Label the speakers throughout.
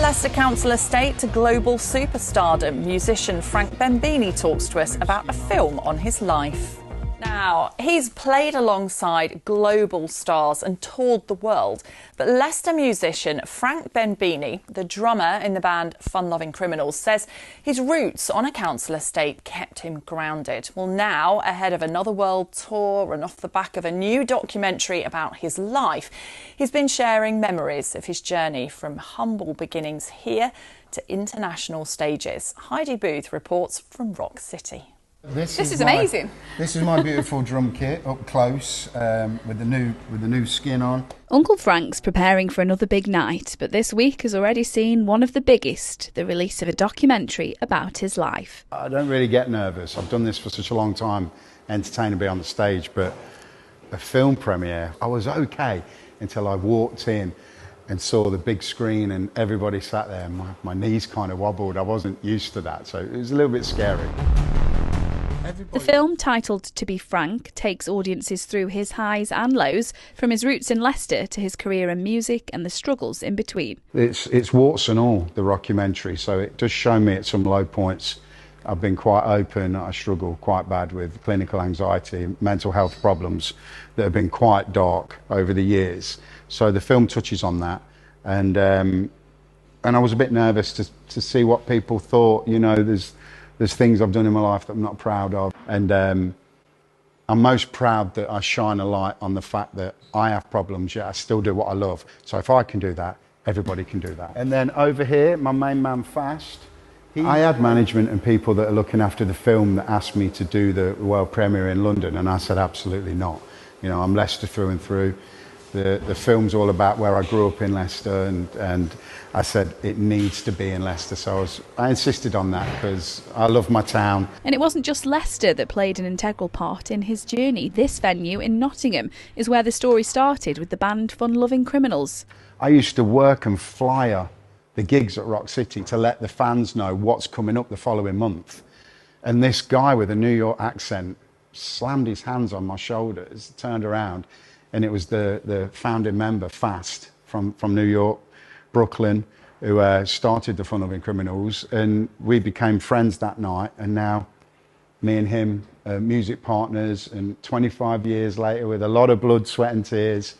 Speaker 1: Leicester Council estate to global superstardom, musician Frank Bembini talks to us about a film on his life. Now, he's played alongside global stars and toured the world, but Leicester musician Frank Bembini, the drummer in the band Fun Loving Criminals, says his roots on a council estate kept him grounded. Well, now, ahead of another world tour and off the back of a new documentary about his life, he's been sharing memories of his journey from humble beginnings here to international stages. Heidi Booth reports from Rock City.
Speaker 2: This is amazing. This is my beautiful drum kit up close with the new skin on.
Speaker 3: Uncle Frank's preparing for another big night, but this week has already seen one of the biggest, the release of a documentary about his life.
Speaker 2: I don't really get nervous. I've done this for such a long time, entertaining to be on the stage, but a film premiere, I was okay until I walked in and saw the big screen and everybody sat there and my knees kind of wobbled. I wasn't used to that, so it was a little bit scary.
Speaker 3: The film, titled To Be Frank, takes audiences through his highs and lows, from his roots in Leicester to his career in music and the struggles in between.
Speaker 2: It's warts and all, the rockumentary, so it does show me at some low points. I've been quite open. I struggle quite bad with clinical anxiety, mental health problems that have been quite dark over the years. So the film touches on that, and I was a bit nervous to see what people thought. You know, there's things I've done in my life that I'm not proud of, and I'm most proud that I shine a light on the fact that I have problems, yet I still do what I love. So if I can do that, everybody can do that. And then over here, my main man Fast. I had management and people that are looking after the film that asked me to do the world premiere in London, and I said absolutely not. You know, I'm Leicester through and through. The film's all about where I grew up in Leicester, and I said it needs to be in Leicester, so I insisted on that because I love my town.
Speaker 3: And it wasn't just Leicester that played an integral part in his journey. This venue in Nottingham is where the story started with the band Fun Loving Criminals.
Speaker 2: I used to work and flyer the gigs at Rock City to let the fans know what's coming up the following month. And this guy with a New York accent slammed his hands on my shoulders, turned around, and it was the founding member, Fast, from New York, Brooklyn, who started the Fun Loving Criminals, and we became friends that night, and now me and him are music partners, and 25 years later, with a lot of blood, sweat and tears,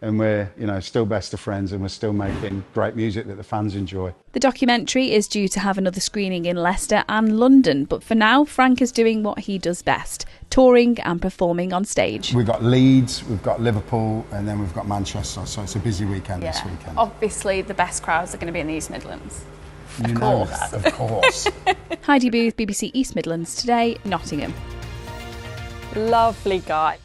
Speaker 2: and we're, you know, still best of friends, and we're still making great music that the fans enjoy.
Speaker 3: The documentary is due to have another screening in Leicester and London, but for now, Frank is doing what he does best, touring and performing on stage.
Speaker 2: We've got Leeds, we've got Liverpool, and then we've got Manchester, so it's a busy weekend this weekend.
Speaker 4: Obviously, the best crowds are going to be in the East Midlands.
Speaker 2: Of course. Of course.
Speaker 3: Heidi Booth, BBC East Midlands Today, Nottingham.
Speaker 1: Lovely guy.